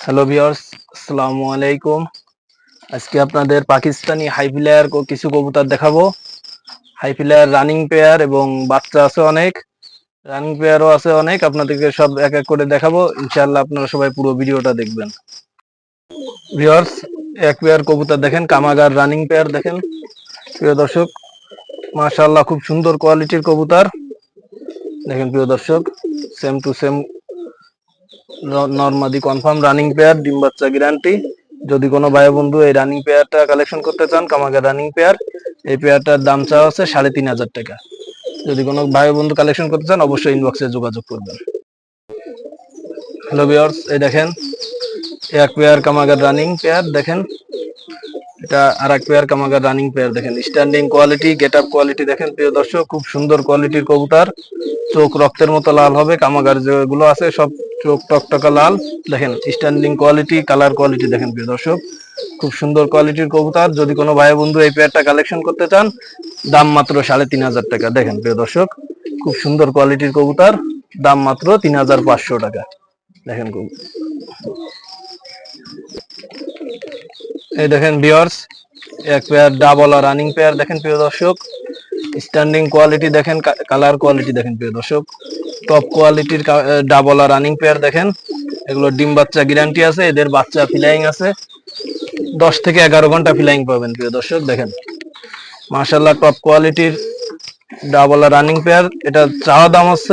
Hello viewers, আসসালামু আলাইকুম। আজকে আপনাদের পাকিস্তানি হাই ফ্লায়ার কিছু কবুতর দেখাবো। হাই ফ্লায়ার রানিং পেয়ার এবং বাচ্চা আছে অনেক, রানিং পেয়ারও আছে অনেক। আপনাদেরকে সব এক এক করে দেখাবো, ইনশাআল্লাহ আপনারা সবাই পুরো ভিডিওটা দেখবেন। ভিউয়ার্স, এক পেয়ার কবুতর দেখেন, কামাগার রানিং পেয়ার দেখেন প্রিয় দর্শক। মাশাআল্লাহ, খুব সুন্দর কোয়ালিটির কবুতর দেখেন প্রিয় দর্শক। সেম টু সেম নরমাদি কনফার্ম রানিং পেয়ার, ডিম বাচ্চা গ্যারান্টি। যদি কোনো ভাই বন্ধু এই রানিং পেয়ারটা কালেকশন করতে চান, কামাগার রানিং পেয়ার, এই পেয়ারটার দাম চাওয়া হচ্ছে 3,500 টাকা। যদি কোনো ভাই বন্ধু কালেকশন করতে চান অবশ্যই ইনবক্সে যোগাযোগ করবেন। হ্যালো ভিউয়ার্স, এই দেখেন এক পেয়ার কামাগার রানিং পেয়ার দেখেন, এটা আর এক পেয়ার কামাগার রানিং পেয়ার দেখেন। Standing quality, get up quality দেখেন প্রিয় দর্শক, খুব সুন্দর কোয়ালিটির কবুতর। চোখ রক্তের মতো লাল হবে, কামাগার যেগুলো আছে সব চোখ টকটকা লাল দেখেন। স্ট্যান্ডিং কোয়ালিটি, কালার কোয়ালিটি দেখেন প্রিয় দর্শক, খুব সুন্দর কোয়ালিটির কবুতর। যদি কোনো ভাই বন্ধু এই পেয়ারটা কালেকশন করতে চান, দাম মাত্র 3,500 টাকা। দেখেন প্রিয় দর্শক, খুব সুন্দর কোয়ালিটির কবুতর, দাম মাত্র 3,500 টাকা। দেখেন এই দেখেন ভিউয়ার্স, এক পেয়ার ডাবলা রানিং পেয়ার দেখেন প্রিয় দর্শক। স্ট্যান্ডিং কোয়ালিটি দেখেন, কালার কোয়ালিটি দেখেন প্রিয় দর্শক, টপ কোয়ালিটির ডাবলা রানিং পেয়ার দেখেন। এগুলো ডিম বাচ্চা গ্যারান্টি আছে, এদের বাচ্চা ফ্লাইং আছে, 10 থেকে 11 ঘন্টা ফ্লাইং পাবেন প্রিয় দর্শক। দেখেন মাশাআল্লাহ, টপ কোয়ালিটির ডাবলা রানিং পেয়ার। এটা চাওয়া দাম হচ্ছে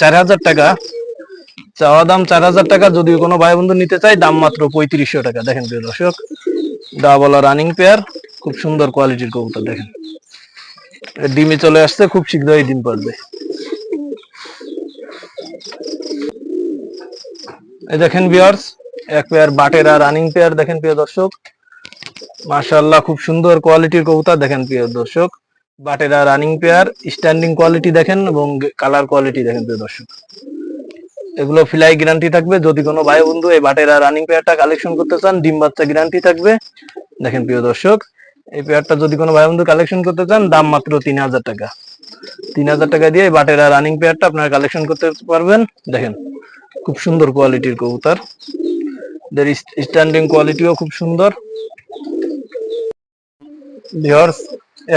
4,000 টাকা, চাওয়া দাম 4,000 টাকা। যদি কোনো ভাই বন্ধু নিতে চাই দাম মাত্র 3,500 টাকা। দেখেন প্রিয় দর্শক, ডাবলা রানিং পেয়ার, খুব সুন্দর কোয়ালিটির কবুতর দেখেন। ডিমে চলে আসছে, খুব শীঘ্রই ডিম পারবে। এই দেখেন ভিউয়ার্স, এক পেয়ার বাটেরা রানিং পেয়ার দেখেন প্রিয় দর্শক। মাশাআল্লাহ, খুব সুন্দর কোয়ালিটির কবুতর দেখেন প্রিয় দর্শক। বাটেরা রানিং পেয়ার, স্ট্যান্ডিং কোয়ালিটি দেখেন এবং কালার কোয়ালিটি দেখেন প্রিয় দর্শক। এগুলো ফ্লাই গ্যারান্টি থাকবে। যদি কোনো ভাই বন্ধু এই বাটেরা রানিং পেয়ারটা কালেকশন করতে চান, ডিম বাচ্চা গ্যারান্টি থাকবে। দেখেন প্রিয় দর্শক, এই পেয়ারটা যদি কোনো ভাই বন্ধু কালেকশন করতে চান, দাম মাত্র 3,000 টাকা। 3,000 টাকা দিয়ে বাটেরা রানিং পেয়ারটা আপনারা কালেকশন করতে পারবেন। দেখেন খুব সুন্দর কোয়ালিটির কবুতর, এদের স্ট্যান্ডিং কোয়ালিটিও খুব সুন্দর। ভিউয়ার্স,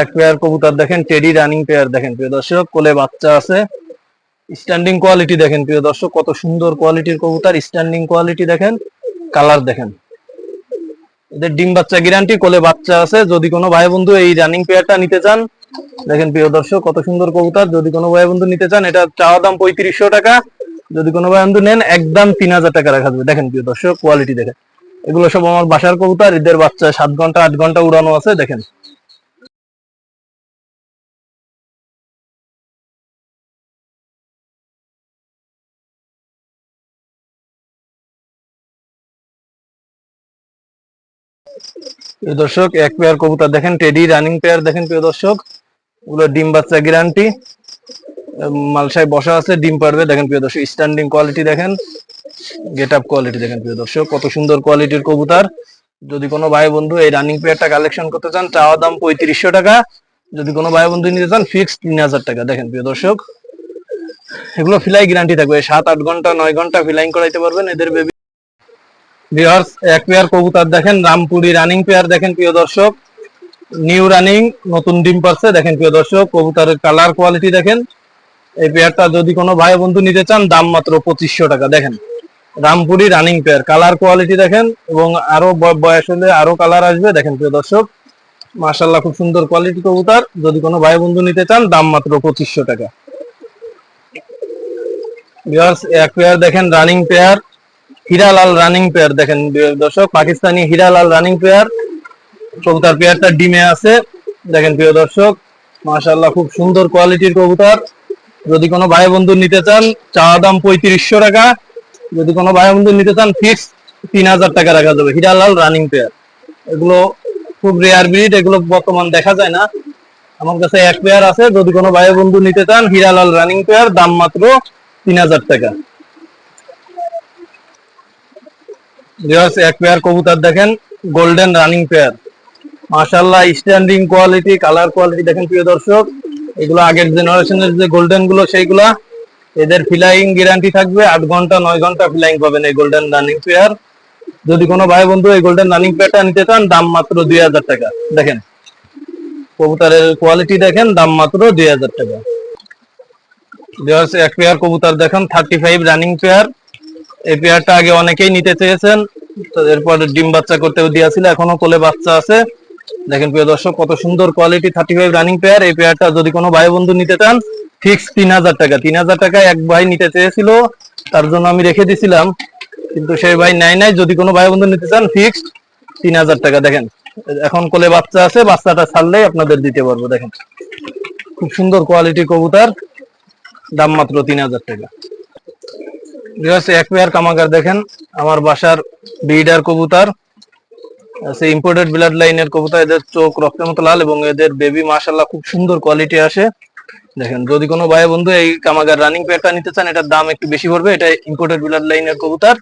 এক পেয়ার কবুতর দেখেন, টেডি রানিং পেয়ার দেখেন প্রিয় দর্শক, কোলে বাচ্চা আছে। স্ট্যান্ডিং কোয়ালিটি দেখেন প্রিয় দর্শক, কত সুন্দর কোয়ালিটির কবুতর। স্ট্যান্ডিং কোয়ালিটি দেখেন, কালার দেখেন। এদের ডিম বাচ্চা গ্যারান্টি, কোলে বাচ্চা আছে। যদি কোনো ভাই বন্ধু এই রানিং পেয়ারটা নিতে চান, দেখেন প্রিয় দর্শক কত সুন্দর কবুতর। যদি কোনো ভাই বন্ধু নিতে চান, এটা চাওয়া দাম 3,500 টাকা। যদি কোনো ভাই বন্ধু নেন, একদম 3,000 টাকা রাখা যাবে। দেখেন প্রিয় দর্শক, কোয়ালিটি দেখেন। এগুলো সব আমার বাসার কবুতর, এদের বাচ্চা 7 ঘন্টা 8 ঘন্টা উড়ানো আছে। দেখেন প্রিয় দর্শক, এক পেয়ার কবুতর দেখেন, টেডি রানিং পেয়ার দেখেন প্রিয় দর্শক। ওগুলো ডিম বাচ্চা গ্যারান্টি, মালসায় বসা আছে, ডিম পারবে। দেখেন প্রিয় দর্শক, স্ট্যান্ডিং কোয়ালিটি দেখেন, গেট আপ কোয়ালিটি দেখেন প্রিয় দর্শক, কত সুন্দর কোয়ালিটির কবুতর। যদি কোনো ভাই বন্ধু এই রানিং পেয়ারটা কালেকশন করতে চান, চাওয়া দাম 3,500 টাকা। যদি কোনো ভাই বন্ধু নিতে চান, ফিক্সড 3,000 টাকা। দেখেন প্রিয় দর্শক, এগুলো ফ্লাই গ্যারান্টি থাকবে, 7-8 ঘন্টা 9 ঘন্টা ফ্লাইং করাইতে পারবেন এদের বেবি। ভিউয়ার্স, এক পেয়ার কবুতর দেখেন, রামপুরি রানিং পেয়ার দেখেন প্রিয় দর্শক, নিউ রানিং, নতুন ডিম পারছে। দেখেন প্রিয় দর্শক, কবুতরের কালার কোয়ালিটি দেখেন। এই পেয়ারটা যদি কোনো ভাই বন্ধু নিতে চান, দাম মাত্র 2,500 টাকা। দেখেন Rampuri running pair, colour quality দেখেন, এবং আরো বয়স হলে আরো কালার আসবে। দেখেন প্রিয় দর্শক, মাশাআল্লাহ, খুব সুন্দর কোয়ালিটি কবুতর। যদি কোনো ভাই বন্ধু নিতে চান, দাম মাত্র 2,500 টাকা। ভিউয়ার্স, এক পেয়ার দেখেন running pair, Hiralal running pair দেখেন দর্শক, পাকিস্তানি হীরালাল রানিং পেয়ার। কবুতর পেয়ারটা ডিমে আছে। দেখেন প্রিয় দর্শক, মাশাআল্লাহ, খুব সুন্দর কোয়ালিটির কবুতর। যদি কোনো ভাই বন্ধু নিতে চান, চাওয়া দাম 3,500 টাকা। যদি কোনো ভাই বন্ধু নিতে চান, ফিক্স 3,000 টাকা রাখা যাবে। হীরালাল রানিং পেয়ার, এগুলো খুব রেয়ার ব্রিড, এগুলো বর্তমান দেখা যায় না। আমার কাছে এক পেয়ার আছে। যদি কোনো ভাই বন্ধু নিতে চান, হীরালাল রানিং পেয়ার, দাম মাত্র 3,000 টাকা। এক পেয়ার কবুতর দেখেন, গোল্ডেন রানিং পেয়ার। মাশাআল্লাহ, স্ট্যান্ডিং কোয়ালিটি, কালার কোয়ালিটি দেখেন প্রিয় দর্শক। এগুলো আগের জেনারেশনের যে গোল্ডেন গুলো সেইগুলা, এদের ফ্লাইং গ্যারান্টি থাকবে 8 ঘন্টা 9 ঘন্টা ফ্লাইং পাবেন এই গোল্ডেন রানিং পেয়ার। যদি কোনো ভাই বন্ধু এই গোল্ডেন রানিং পেয়ারটা নিতে চান দাম মাত্র 2000 টাকা। দেখেন কবুতরের কোয়ালিটি দেখেন, দাম মাত্র 2000 টাকা। এক পেয়ার কবুতর দেখেন 35 রানিং পেয়ার। এই পেয়ারটা আগে অনেকেই নিতে চেয়েছেন, তো এরপর ডিম বাচ্চা করতেও দিয়েছিল, এখনো কোলে বাচ্চা আছে। দেখেন প্রিয় দর্শক কত সুন্দর কোয়ালিটি 35 রানিং পেয়ার। এই পেয়ারটা যদি কোনো ভাই বন্ধু নিতে চান ফিক্স 3000 টাকা। 3000 টাকায় এক ভাই নিতে চেয়েছিল, তার জন্য আমি রেখে দিছিলাম, কিন্তু সেই ভাই নাই। যদি কোনো ভাই বন্ধু নিতে চান ফিক্সড 3000 টাকা। দেখেন এখন কোলে বাচ্চা আছে, বাচ্চাটা ছাড়লেই আপনাদের দিতে পারবো। দেখেন খুব সুন্দর কোয়ালিটি কবুতর, দাম মাত্র 3000 টাকা। এক পেয়ার কামাগার দেখেন, আমার বাসার ব্রিডার কবুতর, ইম্পোর্টেড ব্লাড লাইনের কবুতর। এদের চোখ রক্তের মতো লাল এবং এদের বেবি মাশাআল্লাহ খুব সুন্দর কোয়ালিটি আসে। দেখেন যদি কোনো ভাই বন্ধু এই কামাগার রানিং পেয়ারটা নিতে চান, এটার দাম একটু বেশি পড়বে। এটা ইম্পোর্টেড ব্লাড লাইনের কবুতর,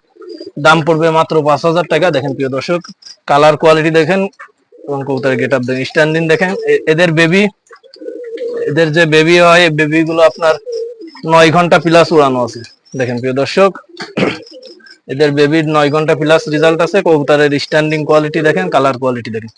দাম পড়বে মাত্র 5000 টাকা। দেখেন প্রিয় দর্শক কালার কোয়ালিটি দেখেন এবং কবুতরের গেট আপ দেখেন, স্ট্যান্ডিং দেখেন। এদের যে বেবি হয় এই বেবি গুলো আপনার 9 ঘন্টা প্লাস উড়ানো আছে। দেখেন প্রিয় দর্শক এদের বেবির 9 ঘন্টা প্লাস রেজাল্ট আছে। কবুতরের স্ট্যান্ডিং কোয়ালিটি দেখেন, কালার কোয়ালিটি দেখেন।